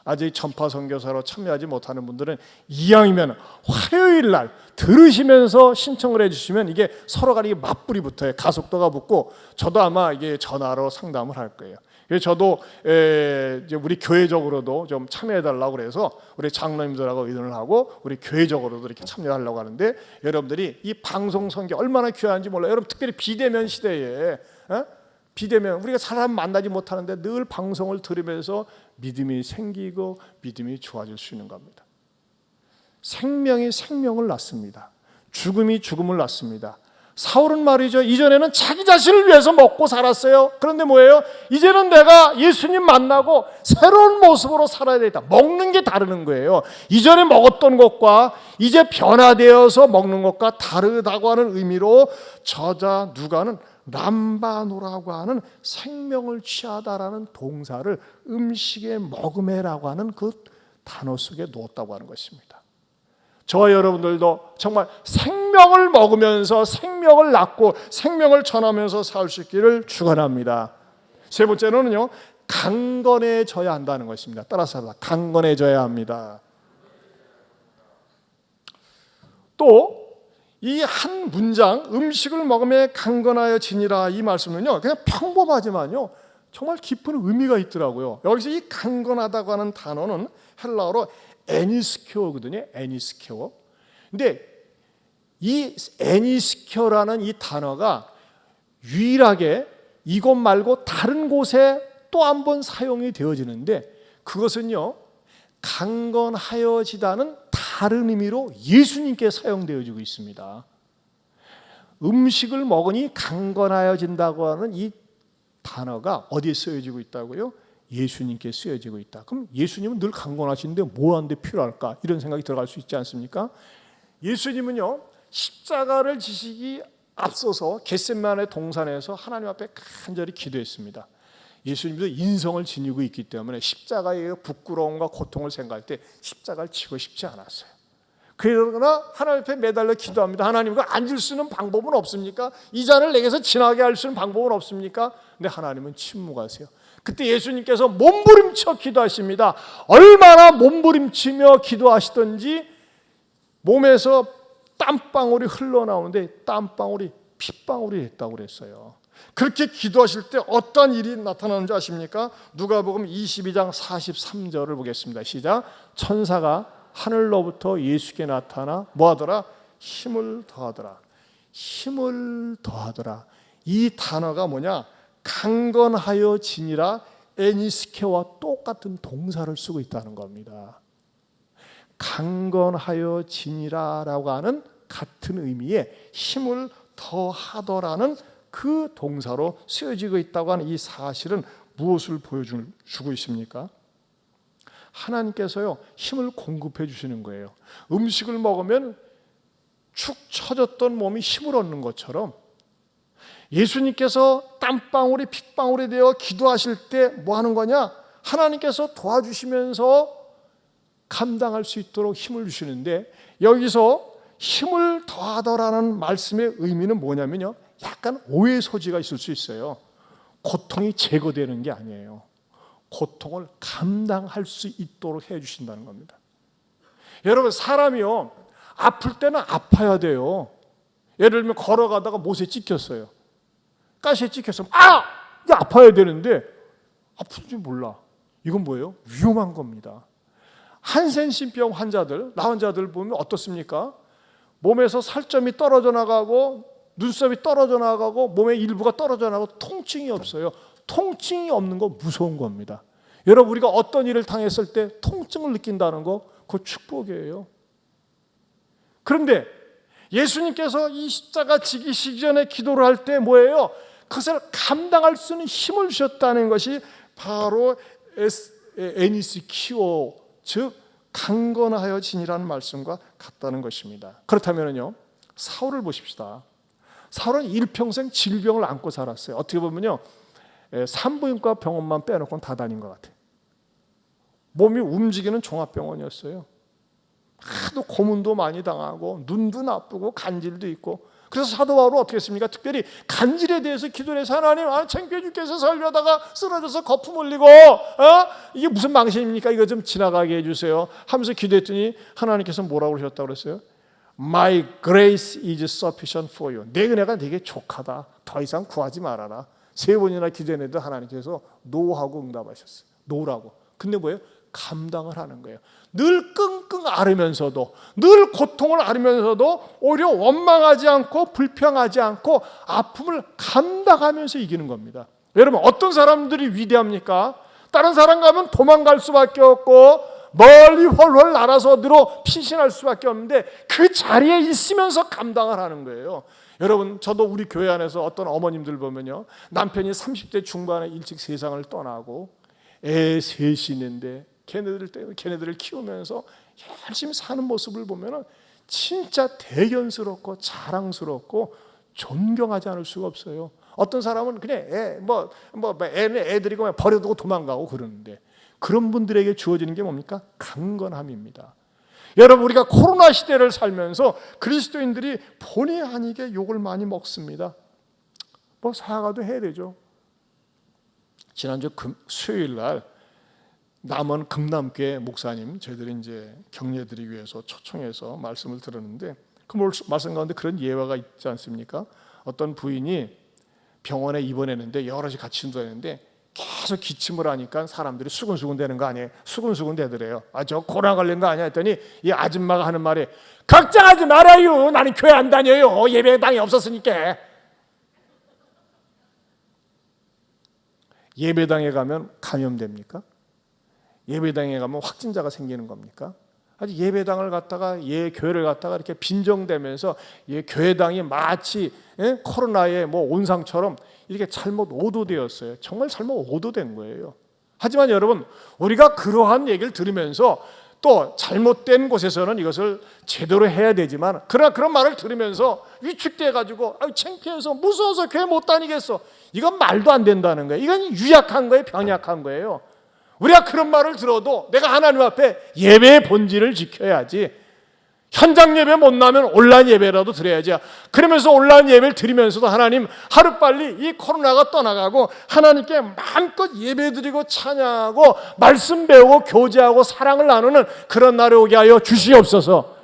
A: 아직 전파선교사로 참여하지 못하는 분들은 이왕이면 화요일 날 들으시면서 신청을 해주시면 이게 서로 간에 맞불이 붙어요. 가속도가 붙고, 저도 아마 이게 전화로 상담을 할 거예요. 그래서 저도 이제 우리 교회적으로도 좀 참여해달라고 그래서 우리 장로님들하고 의논을 하고 우리 교회적으로도 이렇게 참여하려고 하는데, 여러분들이 이 방송 선교 얼마나 귀한지 몰라요. 여러분, 특별히 비대면 시대에 비대면, 우리가 사람 만나지 못하는데 늘 방송을 들으면서 믿음이 생기고 믿음이 좋아질 수 있는 겁니다. 생명이 생명을 낳습니다. 죽음이 죽음을 낳습니다. 사울은 말이죠, 이전에는 자기 자신을 위해서 먹고 살았어요. 그런데 뭐예요? 이제는 내가 예수님 만나고 새로운 모습으로 살아야 되겠다. 먹는 게 다르는 거예요. 이전에 먹었던 것과 이제 변화되어서 먹는 것과 다르다고 하는 의미로 저자 누가는 람바노라고 하는 생명을 취하다라는 동사를 음식의 먹음에라고 하는 그 단어 속에 넣었다고 하는 것입니다. 저와 여러분들도 정말 생명을 먹으면서 생명을 낳고 생명을 전하면서 살 수 있기를 축원합니다. 세 번째로는요, 강건해져야 한다는 것입니다. 따라서 강건해져야 합니다. 또 이 한 문장, 음식을 먹으며 강건하여 지니라, 이 말씀은요 그냥 평범하지만요 정말 깊은 의미가 있더라고요. 여기서 이 강건하다고 하는 단어는 헬라어로 에니스케오거든요. 에니스케오. 근데 이 에니스케오라는 이 단어가 유일하게 이곳 말고 다른 곳에 또 한 번 사용이 되어지는데, 그것은요 강건하여지다는 다른 의미로 예수님께 사용되어지고 있습니다. 음식을 먹으니 강건하여진다고 하는 이 단어가 어디에 쓰여지고 있다고요? 예수님께 쓰여지고 있다. 그럼 예수님은 늘 강건하신데 뭐 하는데 필요할까? 이런 생각이 들어갈 수 있지 않습니까? 예수님은요 십자가를 지시기 앞서서 겟세마네 동산에서 하나님 앞에 간절히 기도했습니다. 예수님도 인성을 지니고 있기 때문에 십자가의 부끄러움과 고통을 생각할 때 십자가를 지고 싶지 않았어요. 그러나 하나님 앞에 매달려 기도합니다. 하나님, 그 앉을 수 있는 방법은 없습니까? 이 잔을 내게서 지나게 할 수 있는 방법은 없습니까? 근데 하나님은 침묵하세요. 그때 예수님께서 몸부림쳐 기도하십니다. 얼마나 몸부림치며 기도하시던지 몸에서 땀방울이 흘러나오는데 땀방울이 핏방울이 됐다고 그랬어요. 그렇게 기도하실 때 어떤 일이 나타나는지 아십니까? 누가복음 22장 43절을 보겠습니다. 시작. 천사가 하늘로부터 예수께 나타나 뭐하더라? 힘을 더하더라. 힘을 더하더라. 이 단어가 뭐냐? 강건하여 지니라, 에니스케와 똑같은 동사를 쓰고 있다는 겁니다. 강건하여 지니라라고 하는 같은 의미의 힘을 더하더라는 그 동사로 쓰여지고 있다고 하는 이 사실은 무엇을 보여주고 있습니까? 하나님께서요 힘을 공급해 주시는 거예요. 음식을 먹으면 축 처졌던 몸이 힘을 얻는 것처럼 예수님께서 땀방울이 핏방울이 되어 기도하실 때 뭐 하는 거냐? 하나님께서 도와주시면서 감당할 수 있도록 힘을 주시는데, 여기서 힘을 더하더라는 말씀의 의미는 뭐냐면요, 약간 오해 소지가 있을 수 있어요. 고통이 제거되는 게 아니에요. 고통을 감당할 수 있도록 해주신다는 겁니다. 여러분, 사람이요 아플 때는 아파야 돼요. 예를 들면 걸어가다가 못에 찍혔어요. 가시에 찍혀서 이게 아파야 되는데 아픈지 몰라. 이건 뭐예요? 위험한 겁니다. 한센신병 환자들, 나 환자들 보면 어떻습니까? 몸에서 살점이 떨어져 나가고 눈썹이 떨어져 나가고 몸의 일부가 떨어져 나가고 통증이 없어요. 통증이 없는 거 무서운 겁니다. 여러분, 우리가 어떤 일을 당했을 때 통증을 느낀다는 거, 그거 축복이에요. 그런데 예수님께서 이 십자가 지기시기 전에 기도를 할 때 뭐예요? 그것을 감당할 수 있는 힘을 주셨다는 것이 바로 에니스키오, 즉 강건하여 지니라는 말씀과 같다는 것입니다. 그렇다면요, 사울을 보십시다. 사울은 일평생 질병을 안고 살았어요. 어떻게 보면요, 산부인과 병원만 빼놓고는 다 다닌 것 같아요. 몸이 움직이는 종합병원이었어요. 하도 고문도 많이 당하고 눈도 나쁘고 간질도 있고. 그래서 사도 바울은 어떻게 했습니까? 특별히 간질에 대해서 기도를 해서 하나님, 창피해 죽겠어 살려다가 쓰러져서 거품 흘리고 이게 무슨 망신입니까? 이거 좀 지나가게 해주세요 하면서 기도했더니 하나님께서 뭐라고 그러셨다고 그랬어요? My grace is sufficient for you. 내 은혜가 네게 족하다. 더 이상 구하지 말아라. 3번이나 기도했는데 하나님께서 노하고 응답하셨어요. 노라고. 근데 뭐예요? 감당을 하는 거예요. 늘 끙끙 앓으면서도, 늘 고통을 앓으면서도 오히려 원망하지 않고 불평하지 않고 아픔을 감당하면서 이기는 겁니다. 여러분, 어떤 사람들이 위대합니까? 다른 사람 가면 도망갈 수밖에 없고 멀리 훨훨 날아서 어디로 피신할 수밖에 없는데 그 자리에 있으면서 감당을 하는 거예요. 여러분, 저도 우리 교회 안에서 어떤 어머님들 보면요, 남편이 30대 중반에 일찍 세상을 떠나고 애 셋이 있는데 걔네들을 키우면서 열심히 사는 모습을 보면 진짜 대견스럽고 자랑스럽고 존경하지 않을 수가 없어요. 어떤 사람은 그냥 애들이고 그냥 버려두고 도망가고 그러는데, 그런 분들에게 주어지는 게 뭡니까? 강건함입니다. 여러분, 우리가 코로나 시대를 살면서 그리스도인들이 본의 아니게 욕을 많이 먹습니다. 사과도 해야 되죠. 지난주 수요일 날 남원 금남교회 목사님 저희들이 이제 격려드리기 위해서 초청해서 말씀을 들었는데, 그 말씀 가운데 그런 예화가 있지 않습니까? 어떤 부인이 병원에 입원했는데 여러 시 같이 인도했는데 계속 기침을 하니까 사람들이 수근수근 되는 거 아니에요? 수근수근 되더래요. 저 코로나 걸린 거 아니야? 했더니 이 아줌마가 하는 말이, 걱정하지 말아요. 나는 교회 안 다녀요. 예배당이 없었으니까. 예배당에 가면 감염됩니까? 예배당에 가면 확진자가 생기는 겁니까? 아직 예배당을 갔다가 교회를 갔다가 이렇게 빈정대면서 교회당이 마치 코로나의 온상처럼 이렇게 잘못 오도되었어요. 정말 잘못 오도된 거예요. 하지만 여러분, 우리가 그러한 얘기를 들으면서 또 잘못된 곳에서는 이것을 제대로 해야 되지만, 그러나 그런 말을 들으면서 위축돼가지고 창피해서 무서워서 교회 못 다니겠어, 이건 말도 안 된다는 거예요. 이건 유약한 거예요. 병약한 거예요. 우리가 그런 말을 들어도 내가 하나님 앞에 예배의 본질을 지켜야지. 현장 예배 못 나면 온라인 예배라도 드려야지. 그러면서 온라인 예배를 드리면서도 하나님, 하루빨리 이 코로나가 떠나가고 하나님께 마음껏 예배드리고 찬양하고 말씀 배우고 교제하고 사랑을 나누는 그런 날이 오게 하여 주시옵소서.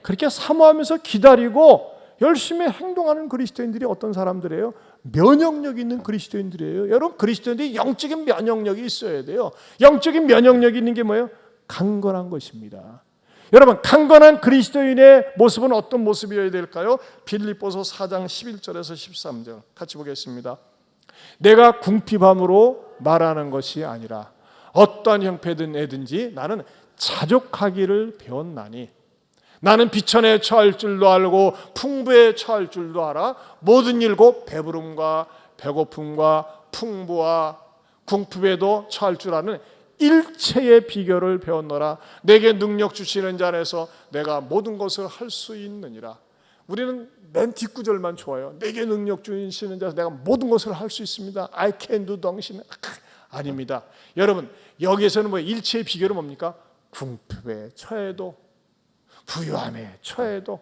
A: 그렇게 사모하면서 기다리고 열심히 행동하는 그리스도인들이 어떤 사람들이에요? 면역력 있는 그리스도인들이에요. 여러분, 그리스도인들이 영적인 면역력이 있어야 돼요. 영적인 면역력이 있는 게 뭐예요? 강건한 것입니다. 여러분, 강건한 그리스도인의 모습은 어떤 모습이어야 될까요? 빌립보서 4장 11절에서 13절 같이 보겠습니다. 내가 궁핍함으로 말하는 것이 아니라 어떠한 형편이든지 나는 자족하기를 배웠나니, 나는 비천에 처할 줄도 알고 풍부에 처할 줄도 알아. 모든 일고 배부름과 배고픔과 풍부와 궁핍에도 처할 줄 아는 일체의 비결을 배웠노라. 내게 능력 주시는 자 안에서 내가 모든 것을 할 수 있느니라. 우리는 맨 뒷구절만 좋아요. 내게 능력 주시는 자에서 내가 모든 것을 할 수 있습니다. I can do 당신은 아닙니다. 여러분, 여기에서는 일체의 비결은 뭡니까? 궁핍에 처해도, 부유함에 처해도,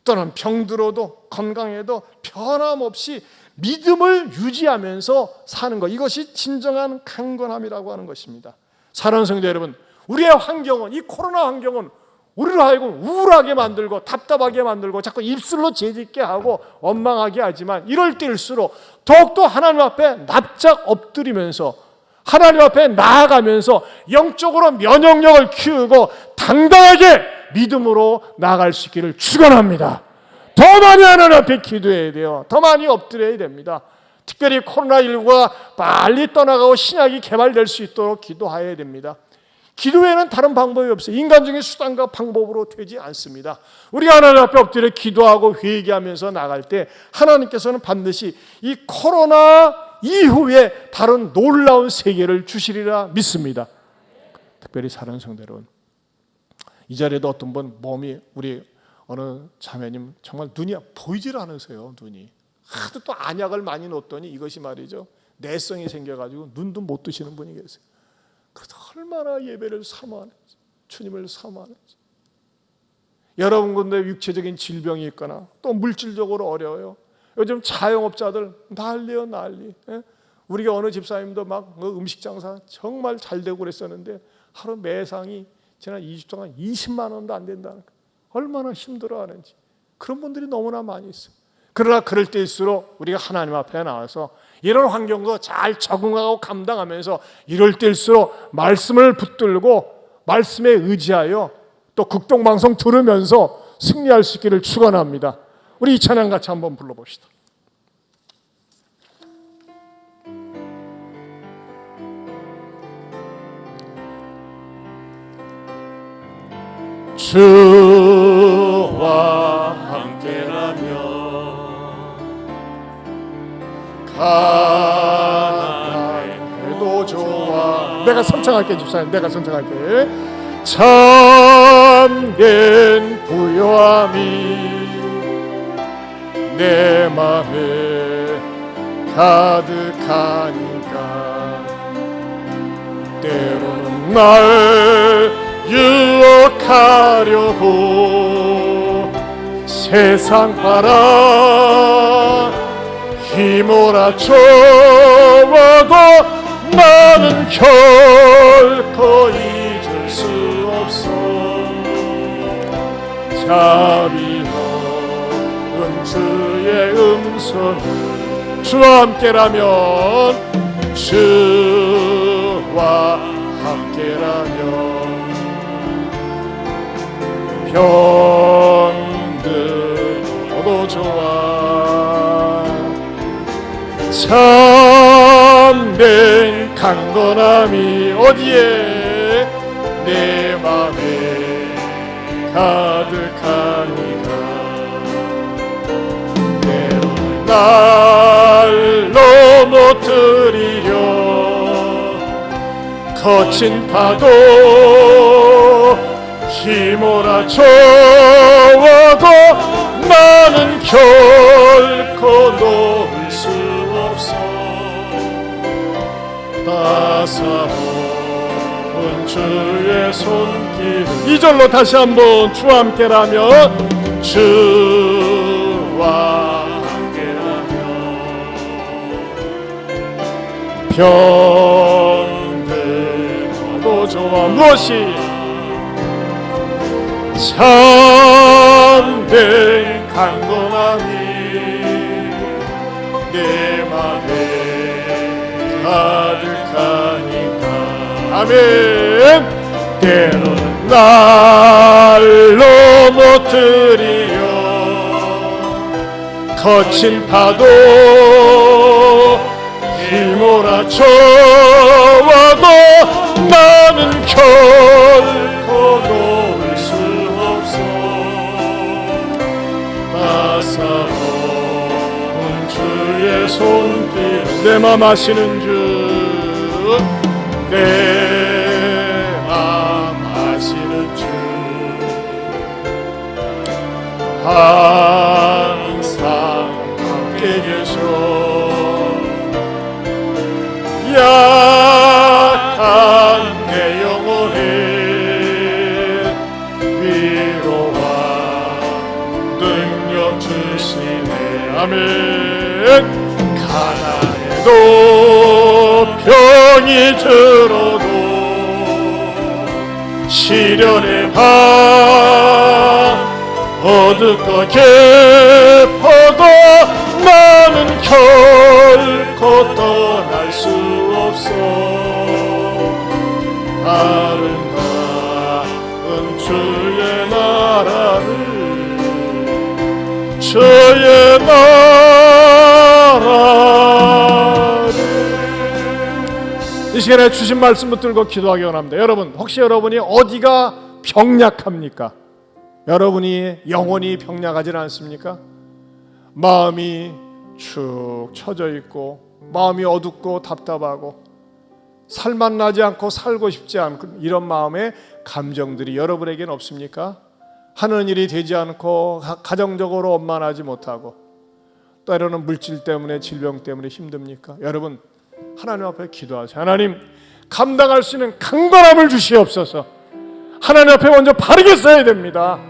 A: 또는 병들어도 건강해도 변함없이 믿음을 유지하면서 사는 것, 이것이 진정한 강건함이라고 하는 것입니다. 사랑하는 성도 여러분, 우리의 환경은, 이 코로나 환경은 우리로 하여금 우울하게 만들고 답답하게 만들고 자꾸 입술로 재짓게 하고 원망하게 하지만 이럴 때일수록 더욱더 하나님 앞에 납작 엎드리면서 하나님 앞에 나아가면서 영적으로 면역력을 키우고 당당하게 믿음으로 나아갈 수 있기를 축원합니다. 더 많이 하나님 앞에 기도해야 돼요. 더 많이 엎드려야 됩니다. 특별히 코로나19가 빨리 떠나가고 신약이 개발될 수 있도록 기도해야 됩니다. 기도 외에는 다른 방법이 없어요. 인간적인 수단과 방법으로 되지 않습니다. 우리가 하나님 앞에 엎드려 기도하고 회개하면서 나갈 때 하나님께서는 반드시 이 코로나 이후에 다른 놀라운 세계를 주시리라 믿습니다. 특별히 사랑하는 성도 여러분, 이 자리에도 어떤 분 몸이 우리 어느 자매님 정말 눈이 보이질 않으세요. 눈이 하도 또 안약을 많이 놓았더니 이것이 말이죠 내성이 생겨가지고 눈도 못 뜨시는 분이 계세요. 그래도 얼마나 예배를 사모하는지 주님을 사모하는지. 여러분 근데 육체적인 질병이 있거나 또 물질적으로 어려워요. 요즘 자영업자들 난리요 난리. 우리가 어느 집사님도 막 음식 장사 정말 잘 되고 그랬었는데 하루 매상이 지난 2주 동안 20만 원도 안 된다는 거예요. 얼마나 힘들어하는지. 그런 분들이 너무나 많이 있어요. 그러나 그럴 때일수록 우리가 하나님 앞에 나와서 이런 환경도 잘 적응하고 감당하면서 이럴 때일수록 말씀을 붙들고 말씀에 의지하여 또 극동방송 들으면서 승리할 수 있기를 축원합니다. 우리 이 찬양 같이 한번 불러봅시다. 주와 함께라면 가난해도 좋아. 내가 선창할게 집사님. 내가 선창할게. 참된 부요함이 내 맘에 가득하니까 때로는 날 유혹하려고 세상 바람 휘몰아쳐와도 나는 결코 잊을 수 없어. 자비로운 주의 음성을 주와 함께라면 주와 함께라면 병들어도 좋아. 참된 강건함이 어디에 내 맘에 가득하니까 때로는 날로 못 들이려 거친 파도 휘몰아쳐와도 나는 결코 놓을 수 없어. 따사로운 주의 손길. 2절로 다시 한번 주와 함께라면 주와 함께라면 병들어도 좋아. 무엇이 참된 강건함이 내 맘에 가득하니까. 아멘. 때로는 날로 못 들이려 거친 파도 휘몰아쳐와도 나는 결코 놓을 수 없어. 따사로운 주의 손길. 내 맘 아시는 주, 내 맘 아시는 주, 항상 함께 계셔. 약한 내 영혼에 위로와 능력 주시네. 아멘. 가난해도 병이 들어도 시련의 밤 어둡고 깊어도 나는 결코 떠날 수 없어. 아름다운 주의 나라를, 주의 나라를. 이 시간에 주신 말씀 붙들고 기도하기 원합니다. 여러분, 혹시 여러분이 어디가 병약합니까? 여러분이 영혼이 병약하지 않습니까? 마음이 축 처져 있고, 마음이 어둡고 답답하고, 살맛 나지 않고 살고 싶지 않고, 이런 마음의 감정들이 여러분에게는 없습니까? 하는 일이 되지 않고, 가정적으로 원만하지 못하고, 때로는 물질 때문에, 질병 때문에 힘듭니까? 여러분, 하나님 앞에 기도하세요. 하나님, 감당할 수 있는 강건함을 주시옵소서. 하나님 앞에 먼저 바르게 서야 됩니다.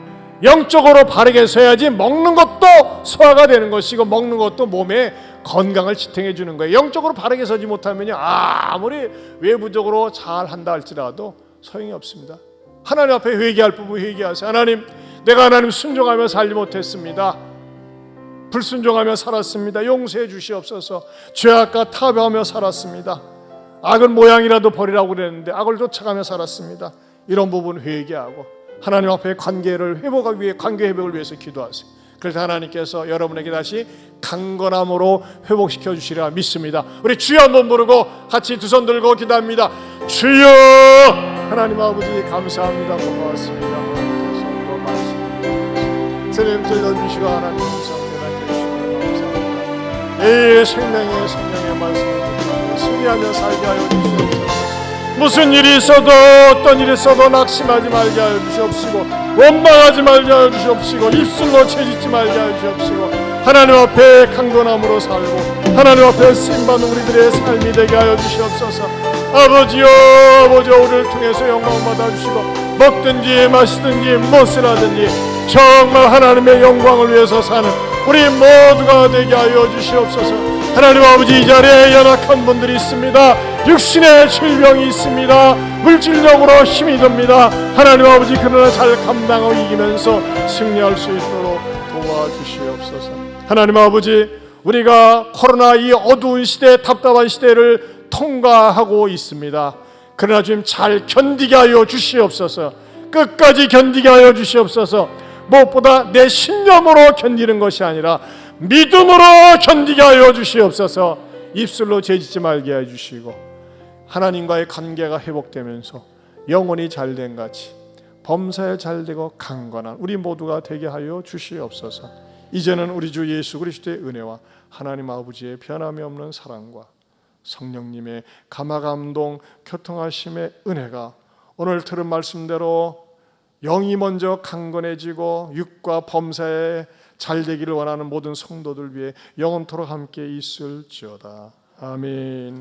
A: 영적으로 바르게 서야지 먹는 것도 소화가 되는 것이고, 먹는 것도 몸에 건강을 지탱해 주는 거예요. 영적으로 바르게 서지 못하면요, 아무리 외부적으로 잘 한다 할지라도 소용이 없습니다. 하나님 앞에 회개할 부분 회개하세요. 하나님, 내가 하나님 순종하며 살지 못했습니다. 불순종하며 살았습니다. 용서해 주시옵소서. 죄악과 타협하며 살았습니다. 악은 모양이라도 버리라고 그랬는데 악을 쫓아가며 살았습니다. 이런 부분 회개하고 하나님 앞에 관계를 회복하기 위해, 관계 회복을 위해서 기도하세요. 그래서 하나님께서 여러분에게 다시 강건함으로 회복시켜 주시리라 믿습니다. 우리 주여 한번 부르고 같이 두 손 들고 기도합니다. 주여, 하나님 아버지 감사합니다. 고맙습니다. 하나님께서 그런 말씀 주님 들려주시고 하나님 감사합니다. 이 생명의 말씀을 듣고 승리하며 살게 하여 주시옵소서. 무슨 일이 있어도 어떤 일이 있어도 낙심하지 말게 하여 주시옵시고, 원망하지 말게 하여 주시옵시고, 입술로 채짓지 말게 하여 주시옵시고, 하나님 앞에 강건함으로 살고 하나님 앞에 쓰임받는 우리들의 삶이 되게 하여 주시옵소서. 아버지여, 우리를 통해서 영광 받아주시고, 먹든지 마시든지 무엇을 하든지 정말 하나님의 영광을 위해서 사는 우리 모두가 되게 하여 주시옵소서. 하나님 아버지, 이 자리에 연약한 분들이 있습니다. 육신의 질병이 있습니다. 물질적으로 힘이 듭니다. 하나님 아버지, 그러나 잘 감당하고 이기면서 승리할 수 있도록 도와주시옵소서. 하나님 아버지, 우리가 코로나 이 어두운 시대, 답답한 시대를 통과하고 있습니다. 그러나 주님, 잘 견디게 하여 주시옵소서. 끝까지 견디게 하여 주시옵소서. 무엇보다 내 신념으로 견디는 것이 아니라 믿음으로 견디게 하여 주시옵소서. 입술로 죄짓지 말게 해주시고 하나님과의 관계가 회복되면서 영혼이 잘된 같이 범사에 잘되고 강건한 우리 모두가 되게 하여 주시옵소서. 이제는 우리 주 예수 그리스도의 은혜와 하나님 아버지의 변함이 없는 사랑과 성령님의 감화감동 교통하심의 은혜가 오늘 들은 말씀대로 영이 먼저 강건해지고 육과 범사에 잘되기를 원하는 모든 성도들 위해 영원토록 함께 있을지어다. 아멘.